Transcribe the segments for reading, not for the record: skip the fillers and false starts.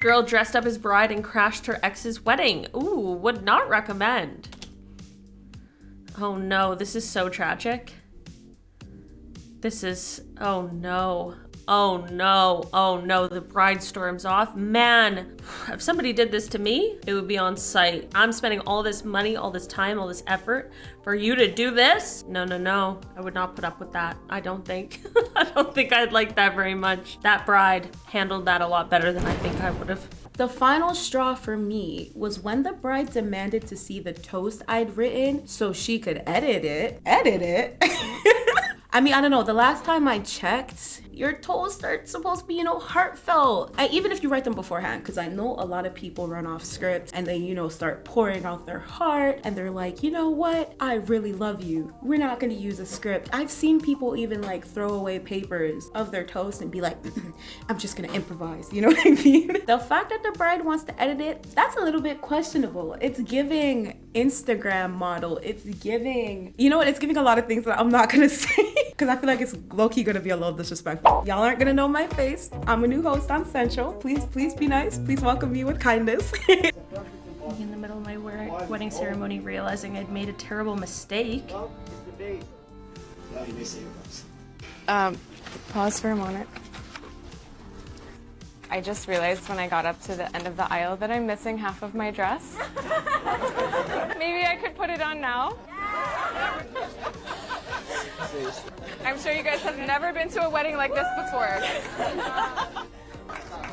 Girl dressed up as bride and crashed her ex's wedding. Ooh, would not recommend. Oh no, this is so tragic. This is, oh no. Oh no, oh no, the bride storms off. Man, if somebody did this to me, it would be on site. I'm spending all this money, all this time, all this effort for you to do this? No, no, no, I would not put up with that. I don't think. I don't think I'd like that very much. That bride handled that a lot better than I think I would have. The final straw for me was when the bride demanded to see the toast I'd written so she could edit it. I mean, I don't know, the last time I checked, your toasts are supposed to be, heartfelt. Even if you write them beforehand, because I know a lot of people run off script and they, start pouring out their heart and they're like, you know what? I really love you. We're not gonna use a script. I've seen people even like throw away papers of their toast and be like, I'm just gonna improvise, you know what I mean? The fact that the bride wants to edit it, that's a little bit questionable. It's giving Instagram model. It's giving, it's giving a lot of things that I'm not gonna say. Because I feel like it's low-key gonna be a little disrespectful. Y'all aren't gonna know my face. I'm a new host on Central. Please be nice. Please welcome me with kindness. In the middle of my wedding ceremony, realizing I'd made a terrible mistake. Pause for a moment. I just realized when I got up to the end of the aisle that I'm missing half of my dress. Maybe I could put it on now. I'm sure you guys have never been to a wedding like this before.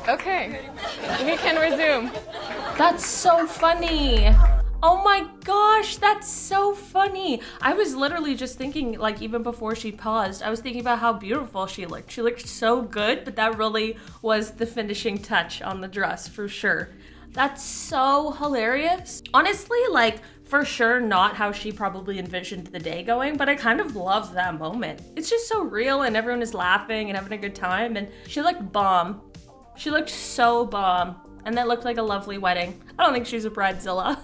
Okay, we can resume. That's so funny. Oh my gosh, that's so funny. I was literally just thinking, like, even before she paused, I was thinking about how beautiful she looked. She looked so good, but that really was the finishing touch on the dress for sure. That's so hilarious. Honestly, like, for sure not how she probably envisioned the day going, but I kind of love that moment. It's just so real and everyone is laughing and having a good time, and she looked bomb. She looked so bomb, and that looked like a lovely wedding. I don't think she's a Bridezilla.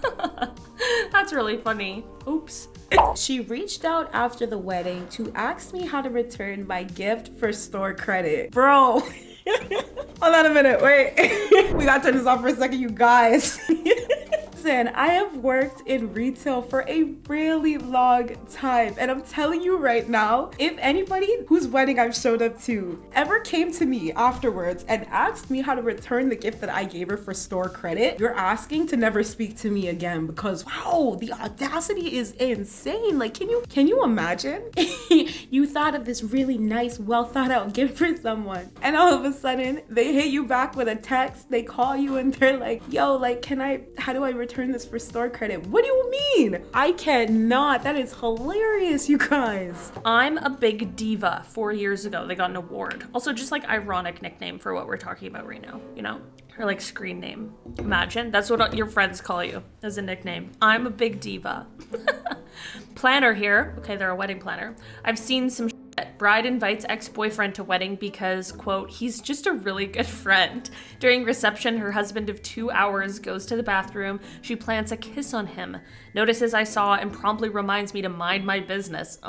That's really funny. Oops. She reached out after the wedding to ask me how to return my gift for store credit. Bro, hold on a minute, wait. We gotta turn this off for a second, you guys. Listen, I have worked in retail for a really long time, and I'm telling you right now, if anybody whose wedding I've showed up to ever came to me afterwards and asked me how to return the gift that I gave her for store credit, you're asking to never speak to me again, because wow, the audacity is insane. Like, can you imagine? You thought of this really nice, well thought out gift for someone, and all of a sudden they hit you back with a text, they call you and they're like, yo, like, how do I return this for store credit? What do you mean? I cannot. That is hilarious, you guys. I'm a big diva. 4 years ago, they got an award. Also, just like ironic nickname for what we're talking about right now, Or like screen name. Imagine, that's what your friends call you as a nickname. I'm a big diva. Planner here. Okay, they're a wedding planner. I've seen some shit. Bride invites ex-boyfriend to wedding because, quote, he's just a really good friend. During reception, her husband of 2 hours goes to the bathroom. She plants a kiss on him, notices I saw, and promptly reminds me to mind my business.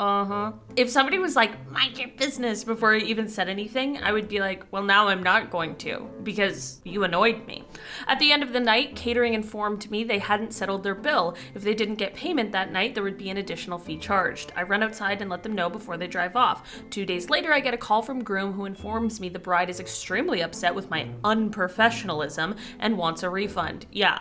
If somebody was like, mind your business, before I even said anything, I would be like, well, now I'm not going to, because you annoyed me. At the end of the night, catering informed me they hadn't settled their bill. If they didn't get payment that night, there would be an additional fee charged. I run outside and let them know before they drive off. 2 days later, I get a call from groom who informs me the bride is extremely upset with my unprofessionalism and wants a refund. Yeah.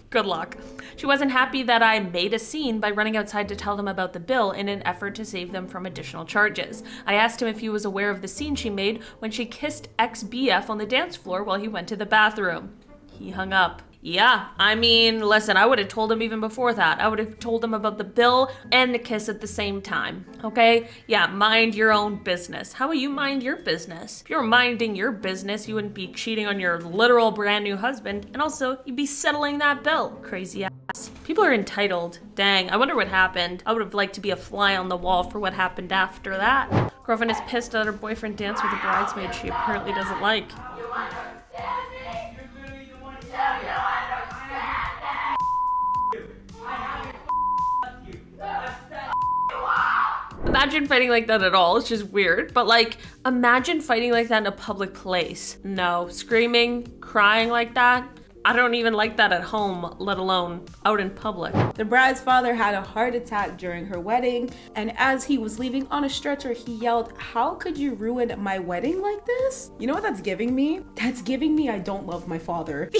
Good luck. She wasn't happy that I made a scene by running outside to tell them about the bill in an effort to save them from additional charges. I asked him if he was aware of the scene she made when she kissed ex-BF on the dance floor while he went to the bathroom. He hung up. Yeah, I mean, listen, I would have told him even before that. I would have told him about the bill and the kiss at the same time, okay? Yeah, mind your own business. How will you mind your business? If you were minding your business, you wouldn't be cheating on your literal brand new husband, and also, you'd be settling that bill, crazy ass. People are entitled. Dang, I wonder what happened. I would have liked to be a fly on the wall for what happened after that. Girlfriend is pissed that her boyfriend danced with a bridesmaid she apparently doesn't like. Imagine fighting like that at all. It's just weird. But like, Imagine fighting like that in a public place. No, screaming, crying like that. I don't even like that at home, let alone out in public. The bride's father had a heart attack during her wedding, and as he was leaving on a stretcher, he yelled, "How could you ruin my wedding like this?" You know what that's giving me? That's giving me I don't love my father.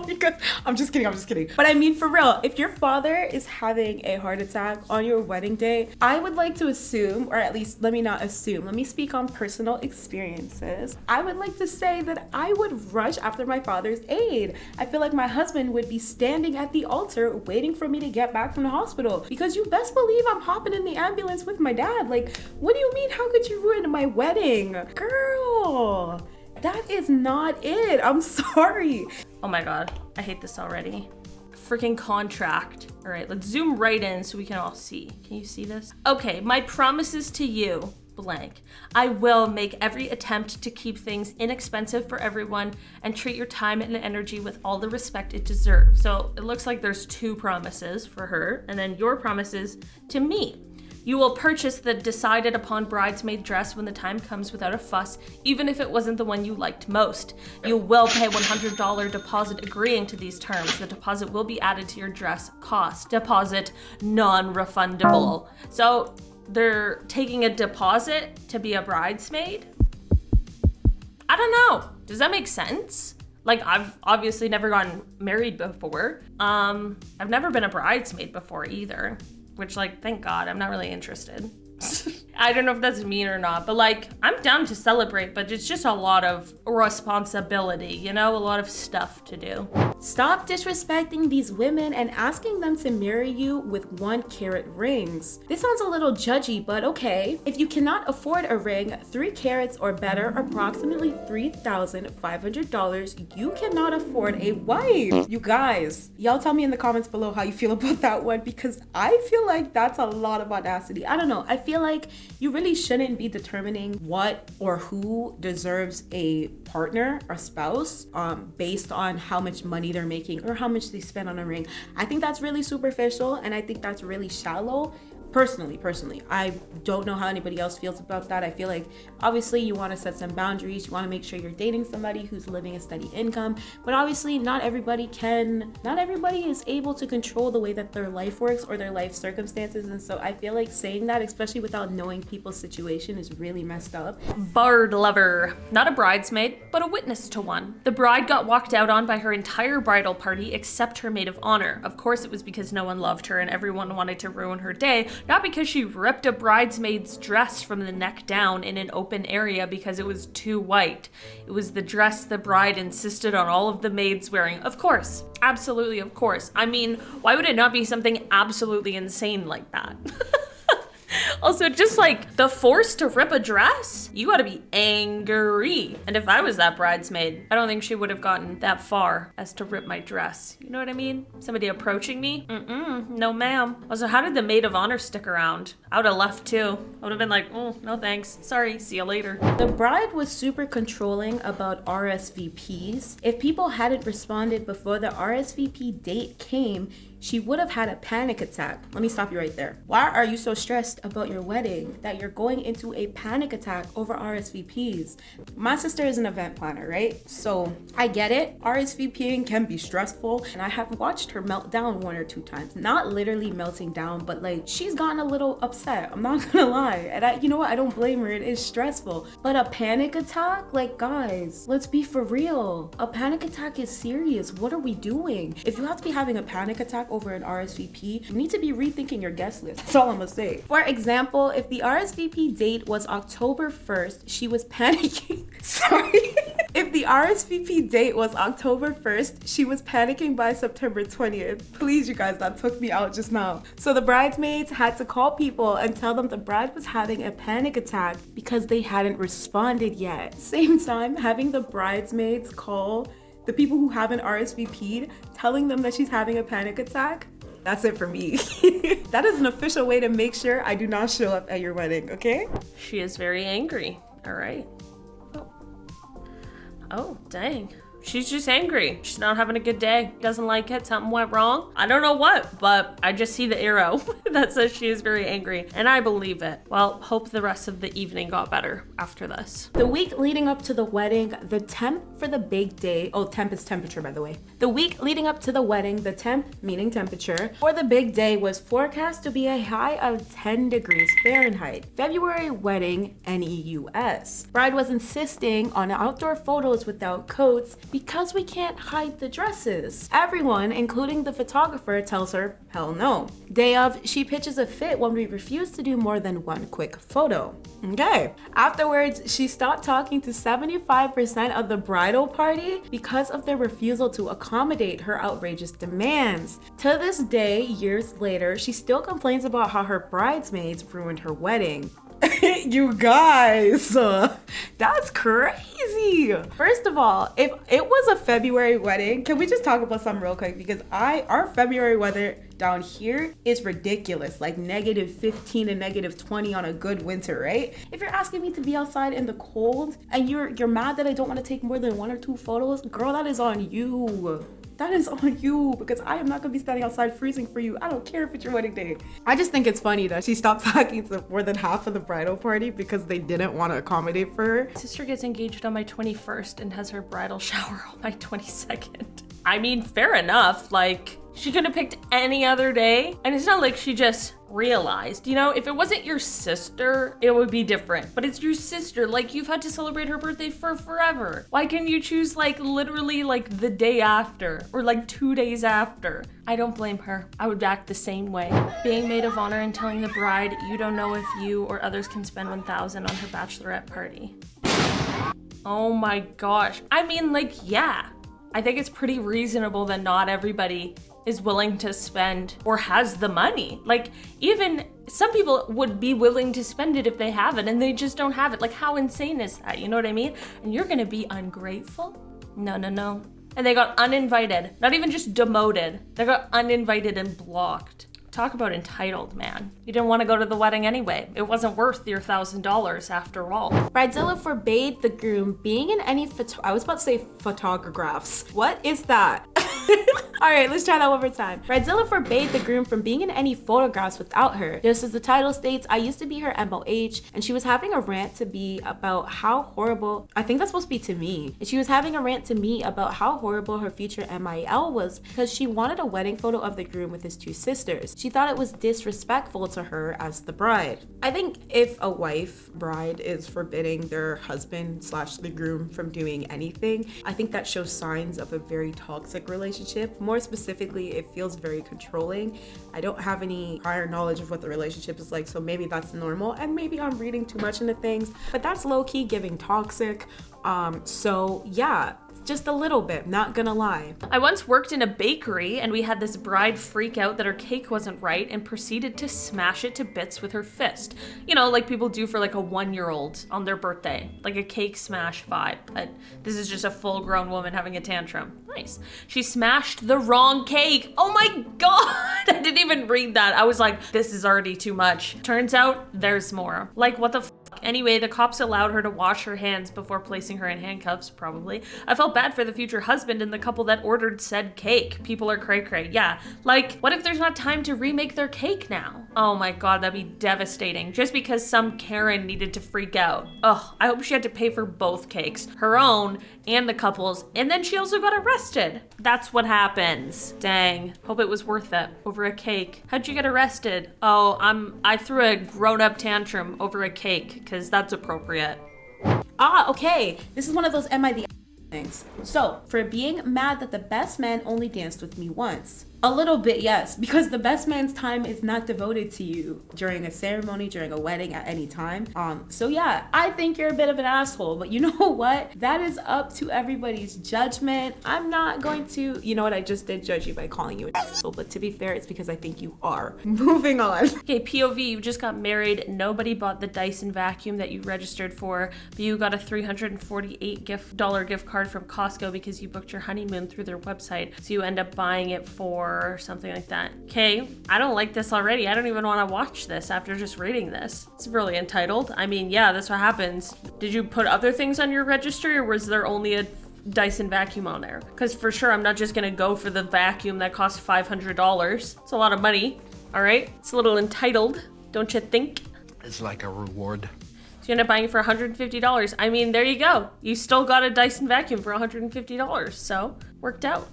Because I'm just kidding. But I mean, for real, if your father is having a heart attack on your wedding day, I would like to assume, or at least let me not assume, let me speak on personal experiences. I would like to say that I would rush after my father's aid. I feel like my husband would be standing at the altar waiting for me to get back from the hospital, because you best believe I'm hopping in the ambulance with my dad. Like, what do you mean, how could you ruin my wedding? Girl, that is not it. I'm sorry. Oh my God, I hate this already. Freaking contract. All right, let's zoom right in so we can all see. Can you see this? Okay, my promises to you, blank. I will make every attempt to keep things inexpensive for everyone and treat your time and energy with all the respect it deserves. So it looks like there's 2 promises for her, and then your promises to me. You will purchase the decided upon bridesmaid dress when the time comes without a fuss, even if it wasn't the one you liked most. You will pay $100 deposit agreeing to these terms. The deposit will be added to your dress cost. Deposit non-refundable. So they're taking a deposit to be a bridesmaid? I don't know. Does that make sense? Like, I've obviously never gotten married before. I've never been a bridesmaid before either. Which, like, thank God, I'm not really interested. I don't know if that's mean or not, but like, I'm down to celebrate, but it's just a lot of responsibility, you know, a lot of stuff to do. Stop disrespecting these women and asking them to marry you with 1-carat rings. This sounds a little judgy, but okay. If you cannot afford a ring, 3 carats or better, approximately $3,500, you cannot afford a wife. You guys, y'all tell me in the comments below how you feel about that one, because I feel like that's a lot of audacity. I don't know. I feel like you really shouldn't be determining what or who deserves a partner or spouse based on how much money they're making or how much they spend on a ring. I think that's really superficial, and I think that's really shallow. Personally, I don't know how anybody else feels about that. I feel like obviously you want to set some boundaries. You want to make sure you're dating somebody who's living a steady income, but obviously not everybody is able to control the way that their life works or their life circumstances. And so I feel like saying that, especially without knowing people's situation, is really messed up. Bard lover. Not a bridesmaid, but a witness to one. The bride got walked out on by her entire bridal party except her maid of honor. Of course, it was because no one loved her and everyone wanted to ruin her day. Not because she ripped a bridesmaid's dress from the neck down in an open area because it was too white. It was the dress the bride insisted on all of the maids wearing. Of course. Absolutely, of course. I mean, why would it not be something absolutely insane like that? Also, just like the force to rip a dress, you gotta be angry. And if I was that bridesmaid, I don't think she would have gotten that far as to rip my dress. You know what I mean? Somebody approaching me? No ma'am. Also, how did the maid of honor stick around? I would have left too. I would have been like, oh, no thanks. Sorry, see you later. The bride was super controlling about RSVPs. If people hadn't responded before the RSVP date came, she would have had a panic attack. Let me stop you right there. Why are you so stressed about your wedding that you're going into a panic attack over RSVPs? My sister is an event planner, right? So I get it. RSVPing can be stressful, and I have watched her melt down 1 or 2 times. Not literally melting down, but like she's gotten a little upset. I'm not gonna lie. And you know what? I don't blame her. It is stressful. But a panic attack? Like, guys, let's be for real. A panic attack is serious. What are we doing? If you have to be having a panic attack over an RSVP, you need to be rethinking your guest list. That's all I'm gonna say. For example, if the RSVP date was October 1st, she was panicking. Sorry. If the RSVP date was October 1st, she was panicking by September 20th. Please, you guys, that took me out just now. So the bridesmaids had to call people and tell them the bride was having a panic attack because they hadn't responded yet. Same time, having the bridesmaids call the people who haven't RSVP'd, telling them that she's having a panic attack. That's it for me. That is an official way to make sure I do not show up at your wedding, okay? She is very angry. All right. Oh, dang. She's just angry. She's not having a good day. Doesn't like it. Something went wrong. I don't know what, but I just see the arrow that says she is very angry, and I believe it. Well, hope the rest of the evening got better after this. The week leading up to the wedding, the temp for the big day, oh, temp is temperature, by the way. The week leading up to the wedding, the temp, meaning temperature, for the big day was forecast to be a high of 10 degrees Fahrenheit. February wedding, NEUS. Bride was insisting on outdoor photos without coats because we can't hide the dresses. Everyone, including the photographer, tells her, hell no. Day of, she pitches a fit when we refuse to do more than one quick photo. Okay. Afterwards, she stopped talking to 75% of the bridal party because of their refusal to accommodate her outrageous demands. To this day, years later, she still complains about how her bridesmaids ruined her wedding. You guys, that's crazy. First of all, if it was a February wedding, can we just talk about something real quick? Because our February weather down here is ridiculous, like -15 and -20 on a good winter, right? If you're asking me to be outside in the cold and you're mad that I don't want to take more than 1 or 2 photos, girl, that is on you. That is on you, because I am not gonna be standing outside freezing for you. I don't care if it's your wedding day. I just think it's funny that she stopped talking to more than half of the bridal party because they didn't want to accommodate for her. Sister gets engaged on my 21st and has her bridal shower on my 22nd. I mean, fair enough. Like, she could have picked any other day. And it's not like she just realized, you know, if it wasn't your sister, it would be different. But it's your sister. Like, you've had to celebrate her birthday for forever. Why can't you choose like literally like the day after or like 2 days after? I don't blame her. I would act the same way. Being maid of honor and telling the bride you don't know if you or others can spend 1,000 on her bachelorette party. Oh my gosh. I mean, like, yeah. I think it's pretty reasonable that not everybody is willing to spend or has the money. Like, even some people would be willing to spend it if they have it and they just don't have it. Like, how insane is that? You know what I mean? And you're gonna be ungrateful? No, no, no. And they got uninvited, not even just demoted. They got uninvited and blocked. Talk about entitled, man. You didn't want to go to the wedding anyway. It wasn't worth your $1,000 after all. Bridezilla forbade the groom being in any I was about to say photographs. What is that? All right, let's try that one more time. Bridezilla forbade the groom from being in any photographs without her. Just as the title states, I used to be her MOH, and she was having a rant to me about how horrible, I think that's supposed to be to me. And she was having a rant to me about how horrible her future MIL was because she wanted a wedding photo of the groom with his 2 sisters. She thought it was disrespectful to her as the bride. I think if a bride is forbidding their husband / the groom from doing anything, I think that shows signs of a very toxic relationship. More specifically, it feels very controlling. I don't have any prior knowledge of what the relationship is like, so maybe that's normal, and maybe I'm reading too much into things, but that's low-key giving toxic. So yeah, just a little bit, not gonna lie. I once worked in a bakery and we had this bride freak out that her cake wasn't right and proceeded to smash it to bits with her fist. You know, like people do for like a 1-year-old on their birthday, like a cake smash vibe, but this is just a full-grown woman having a tantrum. Nice. She smashed the wrong cake. Oh my God, I didn't even read that. I was like, this is already too much. Turns out there's more. Like, what the f? Anyway, the cops allowed her to wash her hands before placing her in handcuffs, probably. I felt bad for the future husband and the couple that ordered said cake. People are cray-cray. Yeah, like, what if there's not time to remake their cake now? Oh my God, that'd be devastating. Just because some Karen needed to freak out. Ugh, I hope she had to pay for both cakes. Her own and the couple's. And then she also got arrested. That's what happens. Dang, hope it was worth it. Over a cake. How'd you get arrested? Oh, I threw a grown-up tantrum over a cake, because that's appropriate. Ah, okay. This is one of those am I the things. So, for being mad that the best man only danced with me once. A little bit, yes, because the best man's time is not devoted to you during a ceremony, during a wedding, at any time. So yeah, I think you're a bit of an asshole, but you know what? That is up to everybody's judgment. I'm not going to, you know what? I just did judge you by calling you an asshole, but to be fair, it's because I think you are. Moving on. Okay, POV, you just got married. Nobody bought the Dyson vacuum that you registered for, but you got a $348 gift card from Costco because you booked your honeymoon through their website. So you end up buying it for or something like that. Okay, I don't like this already. I don't even want to watch this after just reading this. It's really entitled. I mean, yeah, that's what happens. Did you put other things on your registry, or was there only a Dyson vacuum on there. Because for sure, I'm not just gonna go for the vacuum that costs $500. It's a lot of money, all right? It's a little entitled, don't you think? It's like a reward. So you end up buying it for $150. I mean, there you go. You still got a Dyson vacuum for $150, so worked out.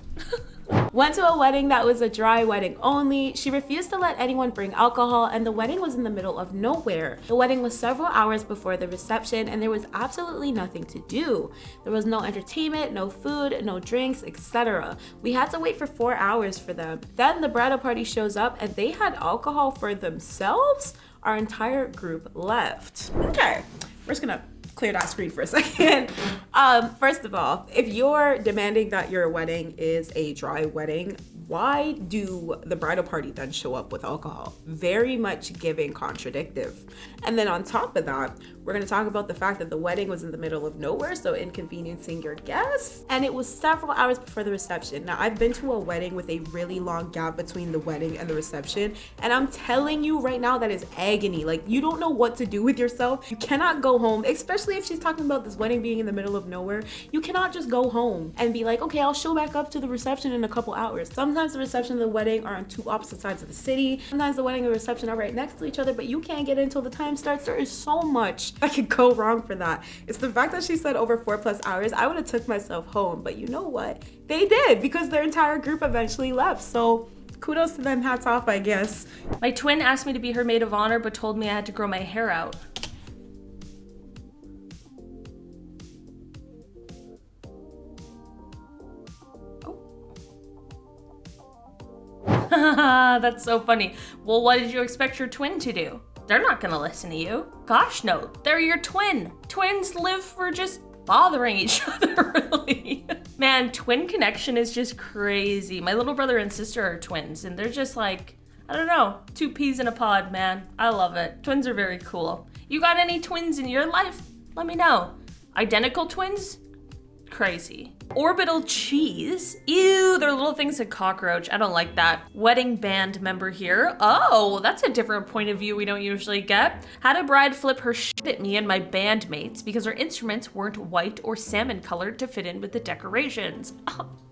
Went to a wedding that was a dry wedding only. She refused to let anyone bring alcohol, and the wedding was in the middle of nowhere. The wedding was several hours before the reception, and there was absolutely nothing to do. There was no entertainment, no food, no drinks, etc. We had to wait for 4 hours for them. Then the bridal party shows up, and they had alcohol for themselves. Our entire group left. Okay, we're just gonna clear that screen for a second. First of all, if you're demanding that your wedding is a dry wedding, why do the bridal party then show up with alcohol? Very much giving contradictive. And then on top of that, we're gonna talk about the fact that the wedding was in the middle of nowhere, so inconveniencing your guests. And it was several hours before the reception. Now, I've been to a wedding with a really long gap between the wedding and the reception, and I'm telling you right now, that is agony. Like, you don't know what to do with yourself. You cannot go home, especially if she's talking about this wedding being in the middle of nowhere. You cannot just go home and be like, okay, I'll show back up to the reception in a couple hours. Sometimes the reception and the wedding are on two opposite sides of the city. Sometimes the wedding and the reception are right next to each other, but you can't get in until the time starts. There is so much that could go wrong for that. It's the fact that she said over 4+ hours. I would have took myself home, but you know what? They did, because their entire group eventually left. So kudos to them, hats off, I guess. My twin asked me to be her maid of honor, but told me I had to grow my hair out. That's so funny. Well, what did you expect your twin to do? They're not gonna listen to you. Gosh, no, they're your twin. Twins live for just bothering each other, really. Man, twin connection is just crazy. My little brother and sister are twins, and they're just like, I don't know, 2 peas in a pod, man. I love it. Twins are very cool. You got any twins in your life? Let me know. Identical twins? Crazy. Orbital cheese? Ew, they're little things like cockroach. I don't like that. Wedding band member here. Oh, that's a different point of view we don't usually get. Had a bride flip her shit at me and my bandmates because our instruments weren't white or salmon colored to fit in with the decorations.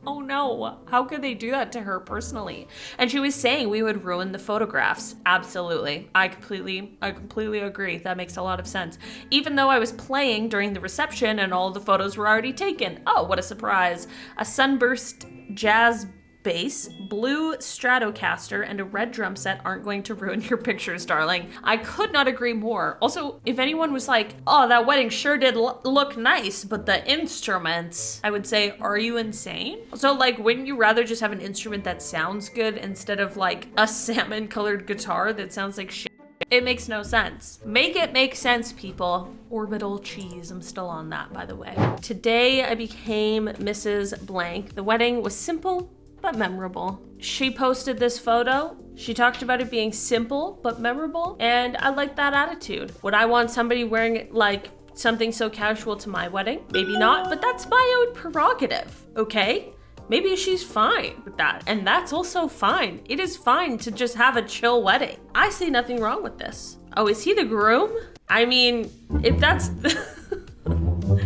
Oh no, how could they do that to her personally? And she was saying we would ruin the photographs. Absolutely. I completely agree. That makes a lot of sense. Even though I was playing during the reception and all the photos were already taken. Oh, what a surprise. A sunburst jazz bass, blue Stratocaster, and a red drum set aren't going to ruin your pictures, darling. I could not agree more. Also, if anyone was like, oh, that wedding sure did look nice, but the instruments, I would say, are you insane? So like, wouldn't you rather just have an instrument that sounds good instead of like a salmon colored guitar that sounds like shit? It makes no sense. Make it make sense, people. Orbital cheese. I'm still on that, by the way. Today, I became Mrs. Blank. The wedding was simple, but memorable. She posted this photo. She talked about it being simple, but memorable. And I like that attitude. Would I want somebody wearing like something so casual to my wedding? Maybe not, but that's my own prerogative, okay? Maybe she's fine with that, and that's also fine. It is fine to just have a chill wedding. I see nothing wrong with this. Oh, is he the groom? I mean, if that's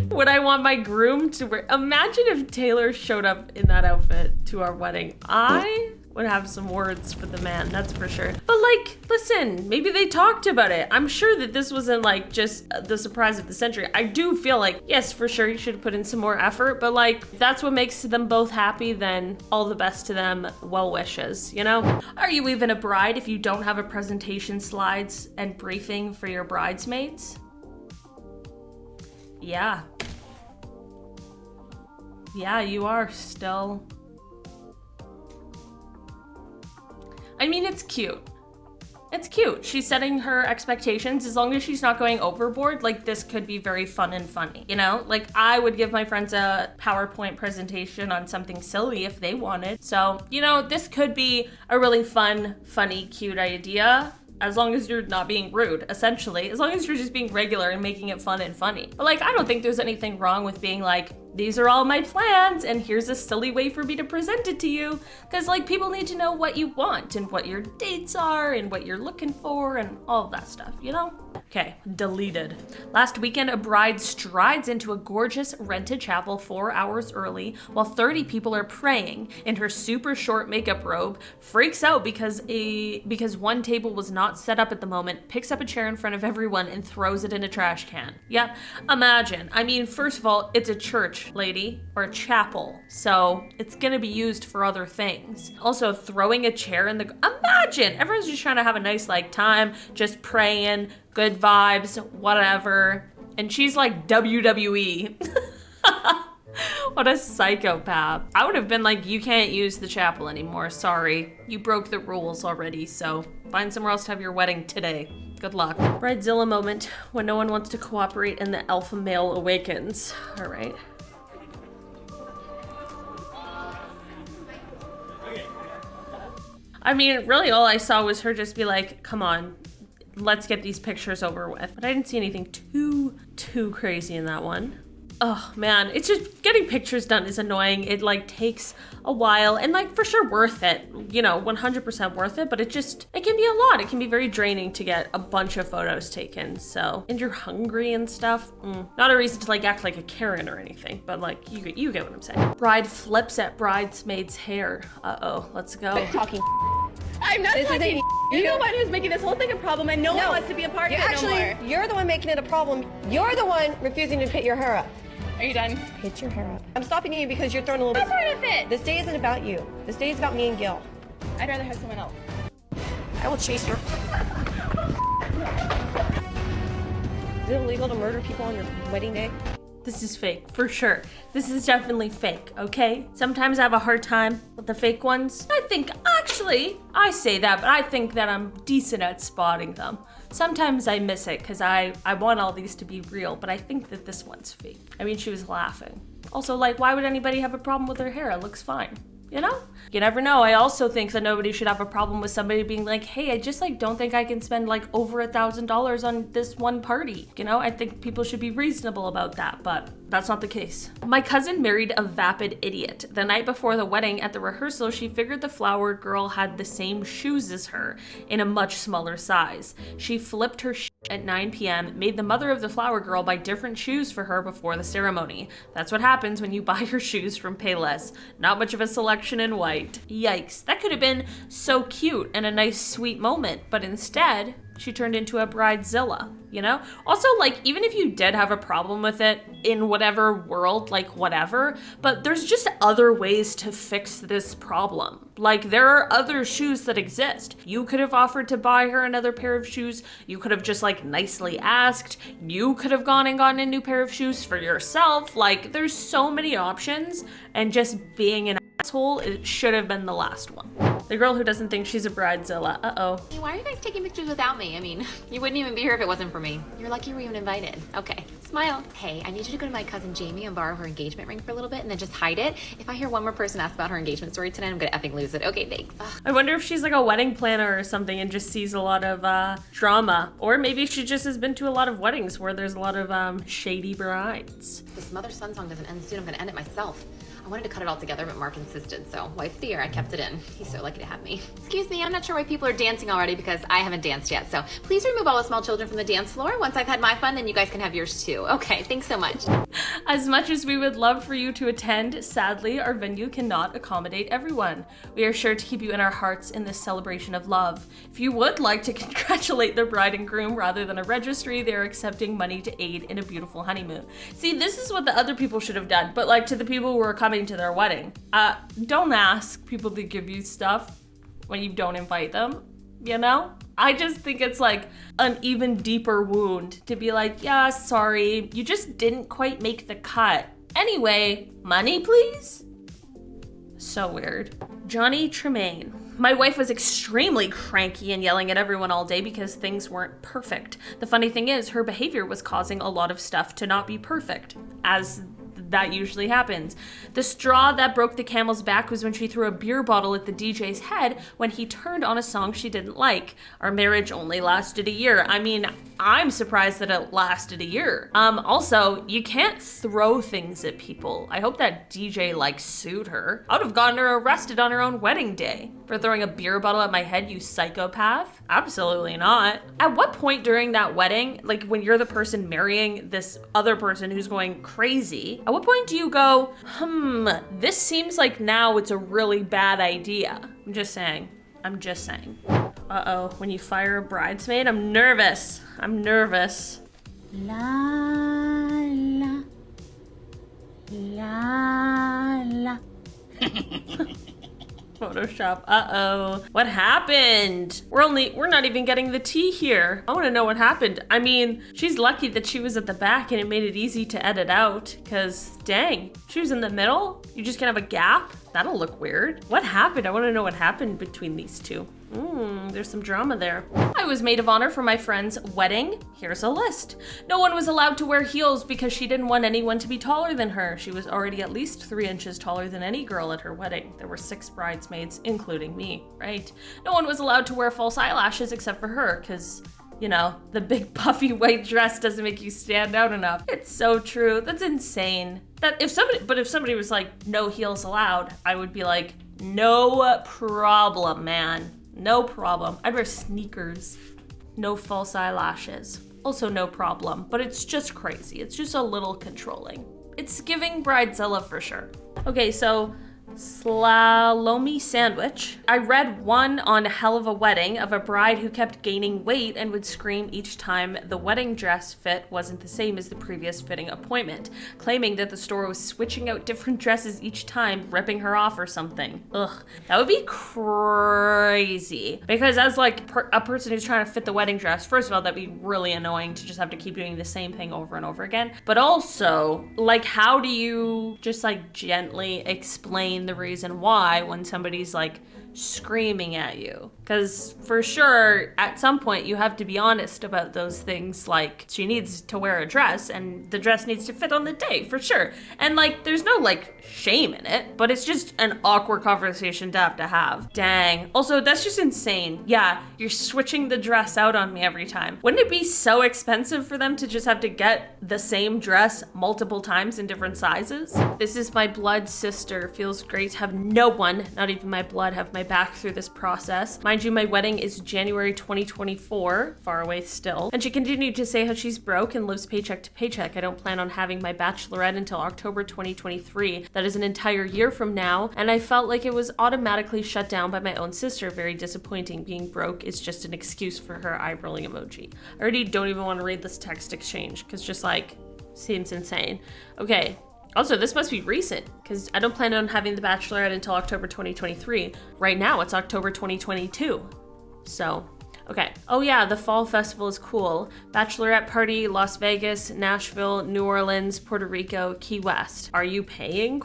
would I want my groom to wear? Imagine if Taylor showed up in that outfit to our wedding. I would have some words for the man, that's for sure. But like, listen, maybe they talked about it. I'm sure that this wasn't like just the surprise of the century. I do feel like, yes, for sure, you should put in some more effort, but like, if that's what makes them both happy, then all the best to them, well wishes, you know? Are you even a bride if you don't have a presentation slides and briefing for your bridesmaids? Yeah. Yeah, you are still. I mean, it's cute. It's cute. She's setting her expectations. As long as she's not going overboard, like this could be very fun and funny, you know? Like I would give my friends a PowerPoint presentation on something silly if they wanted. So, you know, this could be a really fun, funny, cute idea. As long as you're not being rude, essentially. As long as you're just being regular and making it fun and funny. But like, I don't think there's anything wrong with being like, these are all my plans and here's a silly way for me to present it to you. Because like people need to know what you want and what your dates are and what you're looking for and all of that stuff, you know? Okay, deleted. Last weekend, a bride strides into a gorgeous rented chapel 4 hours early while 30 people are praying in her super short makeup robe, freaks out because one table was not set up at the moment, picks up a chair in front of everyone and throws it in a trash can. Yep, imagine. I mean, first of all, it's a church, lady, or a chapel, so it's gonna be used for other things. Also, throwing a chair in the... Imagine! Everyone's just trying to have a nice, like, time, just praying, good vibes, whatever. And she's like WWE. What a psychopath. I would have been like, you can't use the chapel anymore, sorry. You broke the rules already, so find somewhere else to have your wedding today. Good luck. Bridezilla moment when no one wants to cooperate and the alpha male awakens. All right. I mean, really all I saw was her just be like, come on, let's get these pictures over with. But I didn't see anything too crazy in that one. Oh man, it's just getting pictures done is annoying. It like takes a while and like for sure worth it, you know, 100% worth it, but it can be a lot. It can be very draining to get a bunch of photos taken. So, and you're hungry and stuff. Not a reason to like act like a Karen or anything, but like you get what I'm saying. Bride flips at bridesmaid's hair. Uh-oh, let's go. Talking. I'm not talking. You're the one who's making this whole thing a problem and no one wants to be a part of it no more. You're the one making it a problem. You're the one refusing to pit your hair up. Are you done? Hit your hair up. I'm stopping you because you're throwing a little bit. I'm part of it. This day isn't about you. This day is about me and Gil. I'd rather have someone else. I will chase her. Is it illegal to murder people on your wedding day? This is fake, for sure. This is definitely fake, okay? Sometimes I have a hard time with the fake ones. I say that, but I think that I'm decent at spotting them. Sometimes I miss it because I want all these to be real, but I think that this one's fake. I mean, she was laughing. Also, like, why would anybody have a problem with her hair? It looks fine. You know? You never know. I also think that nobody should have a problem with somebody being like, hey, I just like don't think I can spend like over $1,000 on this one party. You know, I think people should be reasonable about that, but that's not the case. My cousin married a vapid idiot. The night before the wedding at the rehearsal, she figured the flower girl had the same shoes as her in a much smaller size. She flipped her at 9 p.m., made the mother of the flower girl buy different shoes for her before the ceremony. That's what happens when you buy your shoes from Payless. Not much of a selection in white. Yikes, that could have been so cute and a nice sweet moment, but instead, she turned into a Bridezilla, you know? Also, like, even if you did have a problem with it in whatever world, like, whatever, but there's just other ways to fix this problem. Like, there are other shoes that exist. You could have offered to buy her another pair of shoes. You could have just, like, nicely asked. You could have gone and gotten a new pair of shoes for yourself. Like, there's so many options, and just being an asshole, it should have been the last one. The girl who doesn't think she's a Bridezilla. Uh-oh. Hey, why are you guys taking pictures without me? I mean, you wouldn't even be here if it wasn't for me. You're lucky you were even invited. Okay, smile. Hey, I need you to go to my cousin Jamie and borrow her engagement ring for a little bit and then just hide it. If I hear one more person ask about her engagement story tonight, I'm gonna effing lose it. Okay, thanks. Ugh. I wonder if she's like a wedding planner or something and just sees a lot of drama. Or maybe she just has been to a lot of weddings where there's a lot of shady brides. This mother-son song doesn't end soon. I'm gonna end it myself. I wanted to cut it all together, but Mark insisted, so wife of the year, I kept it in. He's so lucky to have me. Excuse me, I'm not sure why people are dancing already because I haven't danced yet, so please remove all the small children from the dance floor. Once I've had my fun, then you guys can have yours too. Okay, thanks so much. As much as we would love for you to attend, sadly, our venue cannot accommodate everyone. We are sure to keep you in our hearts in this celebration of love. If you would like to congratulate the bride and groom rather than a registry, they're accepting money to aid in a beautiful honeymoon. See, this is what the other people should have done, but like to the people who are coming to their wedding, don't ask people to give you stuff when you don't invite them, you know? I just think it's like an even deeper wound to be like, yeah, sorry, you just didn't quite make the cut. Anyway, money please? So weird. Johnny Tremaine. My wife was extremely cranky and yelling at everyone all day because things weren't perfect. The funny thing is, her behavior was causing a lot of stuff to not be perfect, as that usually happens. The straw that broke the camel's back was when she threw a beer bottle at the DJ's head when he turned on a song she didn't like. Our marriage only lasted a year. I mean, I'm surprised that it lasted a year. Also, you can't throw things at people. I hope that DJ like sued her. I would have gotten her arrested on her own wedding day for throwing a beer bottle at my head, you psychopath. Absolutely not. At what point during that wedding, like when you're the person marrying this other person who's going crazy, at what point do you go, this seems like now it's a really bad idea? I'm just saying. Uh-oh, when you fire a bridesmaid, I'm nervous. La la la la. Photoshop. Uh-oh. What happened? We're not even getting the tea here. I want to know what happened. I mean, she's lucky that she was at the back and it made it easy to edit out, because dang, she was in the middle. You just gonna have a gap? That'll look weird. What happened? I want to know what happened between these two. There's some drama there. I was maid of honor for my friend's wedding. Here's a list. No one was allowed to wear heels because she didn't want anyone to be taller than her. She was already at least 3 inches taller than any girl at her wedding. There were 6 bridesmaids, including me, right? No one was allowed to wear false eyelashes except for her, because, you know, the big puffy white dress doesn't make you stand out enough. It's so true. That's insane. If somebody was like, no heels allowed, I would be like, no problem, man. No problem. I'd wear sneakers. No false eyelashes. Also no problem, but it's just crazy. It's just a little controlling. It's giving Bridezilla for sure. Okay, so Slalomy sandwich. I read one on Hell of a Wedding of a bride who kept gaining weight and would scream each time the wedding dress fit wasn't the same as the previous fitting appointment, claiming that the store was switching out different dresses each time, ripping her off or something. Ugh, that would be crazy. Because as like a person who's trying to fit the wedding dress, first of all, that'd be really annoying to just have to keep doing the same thing over and over again. But also, like, how do you just like gently explain the reason why when somebody's like screaming at you? Because for sure at some point you have to be honest about those things, like she needs to wear a dress and the dress needs to fit on the day, for sure. And like there's no like shame in it, but it's just an awkward conversation to have. Dang. Also, that's just insane. Yeah, you're switching the dress out on me every time. Wouldn't it be so expensive for them to just have to get the same dress multiple times in different sizes? This is my blood sister. Feels great to have no one, not even my blood, have my back through this process. Mind you, my wedding is January 2024, far away still. And she continued to say how she's broke and lives paycheck to paycheck. I don't plan on having my bachelorette until October 2023. That is an entire year from now, and I felt like it was automatically shut down by my own sister. Very disappointing. Being broke is just an excuse for her eye rolling emoji. I already don't even want to read this text exchange because just like seems insane. Okay. Also, this must be recent, because I don't plan on having the Bachelorette until October 2023. Right now, it's October 2022. So, okay. Oh yeah, the fall festival is cool. Bachelorette party, Las Vegas, Nashville, New Orleans, Puerto Rico, Key West. Are you paying? ?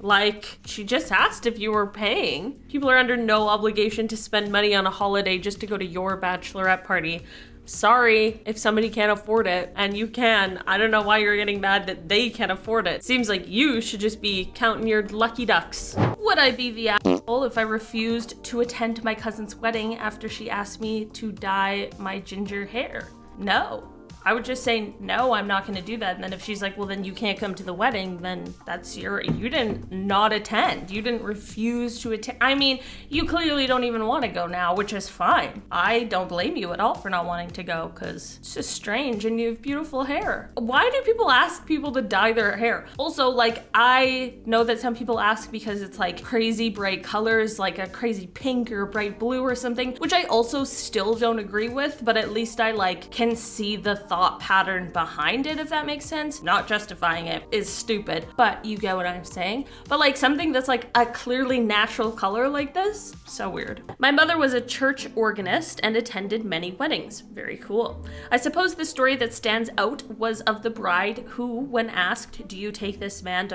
Like, she just asked if you were paying. People are under no obligation to spend money on a holiday just to go to your bachelorette party. Sorry if somebody can't afford it, and you can. I don't know why you're getting mad that they can't afford it. Seems like you should just be counting your lucky ducks. Would I be the asshole if I refused to attend my cousin's wedding after she asked me to dye my ginger hair? No. I would just say, no, I'm not gonna do that. And then if she's like, well, then you can't come to the wedding, then that's you didn't not attend. You didn't refuse to attend. I mean, you clearly don't even wanna go now, which is fine. I don't blame you at all for not wanting to go, because it's just strange and you have beautiful hair. Why do people ask people to dye their hair? Also, like, I know that some people ask because it's like crazy bright colors, like a crazy pink or bright blue or something, which I also still don't agree with, but at least I like can see the thought pattern behind it, if that makes sense. Not justifying it is stupid, but you get what I'm saying. But like something that's like a clearly natural color like this, so weird. My mother was a church organist and attended many weddings. Very cool. I suppose the story that stands out was of the bride who, when asked, do you take this man, ...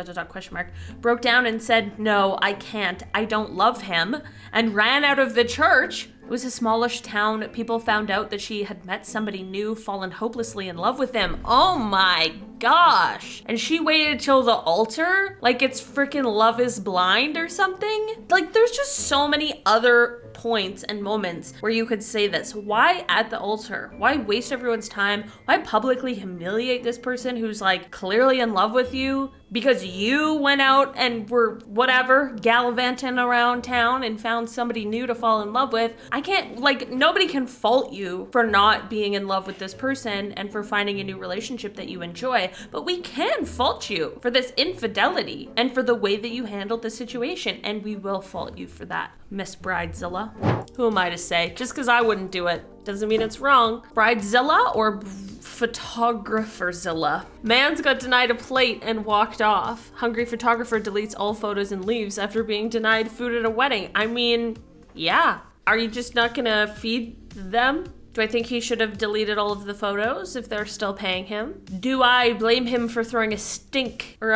broke down and said, no, I can't, I don't love him, and ran out of the church. It was a smallish town. People found out that she had met somebody new, fallen hopelessly in love with him. Oh my gosh. And she waited till the altar? Like it's freaking Love is Blind or something? Like there's just so many other points and moments where you could say this. Why at the altar? Why waste everyone's time? Why publicly humiliate this person who's like clearly in love with you because you went out and were whatever gallivanting around town and found somebody new to fall in love with? I can't, like, nobody can fault you for not being in love with this person and for finding a new relationship that you enjoy, but we can fault you for this infidelity and for the way that you handled the situation, and we will fault you for that, Miss Bridezilla. Who am I to say? Just because I wouldn't do it doesn't mean it's wrong. Bridezilla or Photographerzilla? Man's got denied a plate and walked off. Hungry photographer deletes all photos and leaves after being denied food at a wedding. I mean, yeah. Are you just not gonna feed them? Do I think he should have deleted all of the photos if they're still paying him? Do I blame him for throwing a stink or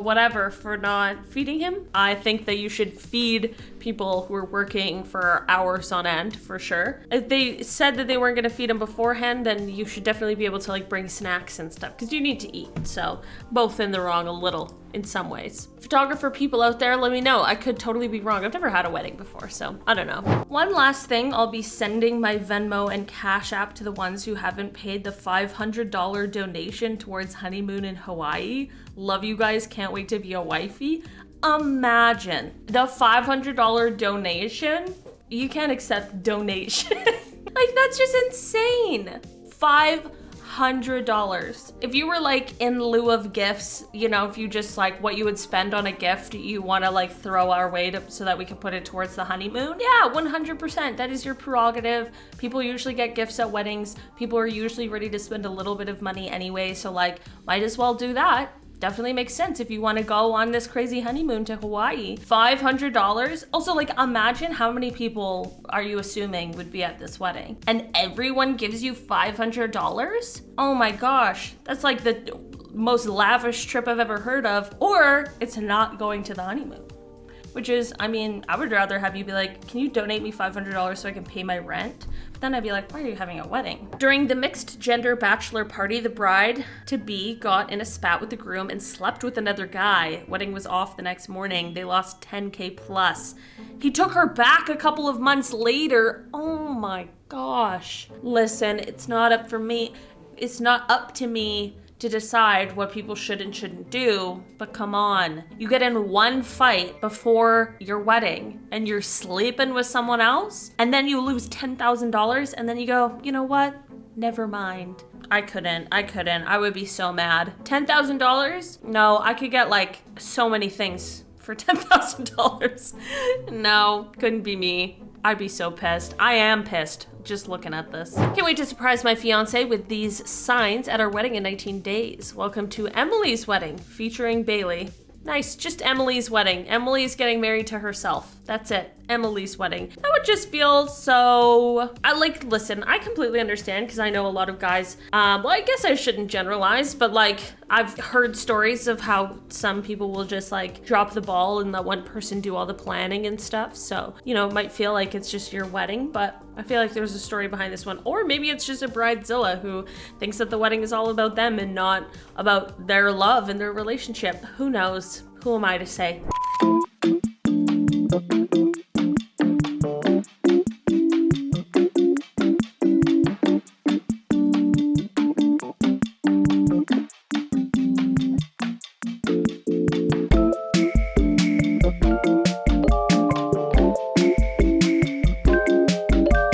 whatever for not feeding him? I think that you should feed people who are working for hours on end, for sure. If they said that they weren't gonna feed him beforehand, then you should definitely be able to like bring snacks and stuff because you need to eat. So both in the wrong a little in some ways. Photographer people out there, let me know. I could totally be wrong. I've never had a wedding before, so I don't know. One last thing, I'll be sending my Venmo and Cash App to the ones who haven't paid the $500 donation towards honeymoon in Hawaii. Love you guys, can't wait to be a wifey. Imagine the $500 donation. You can't accept donation. Like that's just insane. $500. If you were like in lieu of gifts, you know, if you just like what you would spend on a gift, you want to like throw our way so that we can put it towards the honeymoon. Yeah, 100%. That is your prerogative. People usually get gifts at weddings. People are usually ready to spend a little bit of money anyway. So like, might as well do that. Definitely makes sense if you want to go on this crazy honeymoon to Hawaii. $500. Also, like, imagine how many people are you assuming would be at this wedding? And everyone gives you $500? Oh my gosh. That's like the most lavish trip I've ever heard of. Or it's not going to the honeymoon. Which is, I mean, I would rather have you be like, can you donate me $500 so I can pay my rent? But then I'd be like, why are you having a wedding? During the mixed gender bachelor party, the bride-to-be got in a spat with the groom and slept with another guy. Wedding was off the next morning. They lost 10K plus. He took her back a couple of months later. Oh my gosh. Listen, it's not up for me. It's not up to me to decide what people should and shouldn't do, but come on. You get in one fight before your wedding and you're sleeping with someone else and then you lose $10,000 and then you go, you know what? Never mind. I couldn't. I would be so mad. $10,000? No, I could get like so many things for $10,000. No, couldn't be me. I'd be so pissed. I am pissed just looking at this. Can't wait to surprise my fiance with these signs at our wedding in 19 days. Welcome to Emily's wedding, featuring Bailey. Nice, just Emily's wedding. Emily's getting married to herself. That's it. Emily's wedding. That would just feel so... listen, I completely understand because I know a lot of guys, well, I guess I shouldn't generalize, but like, I've heard stories of how some people will just like drop the ball and let one person do all the planning and stuff. So, you know, it might feel like it's just your wedding, but I feel like there's a story behind this one. Or maybe it's just a bridezilla who thinks that the wedding is all about them and not about their love and their relationship. Who knows? Who am I to say?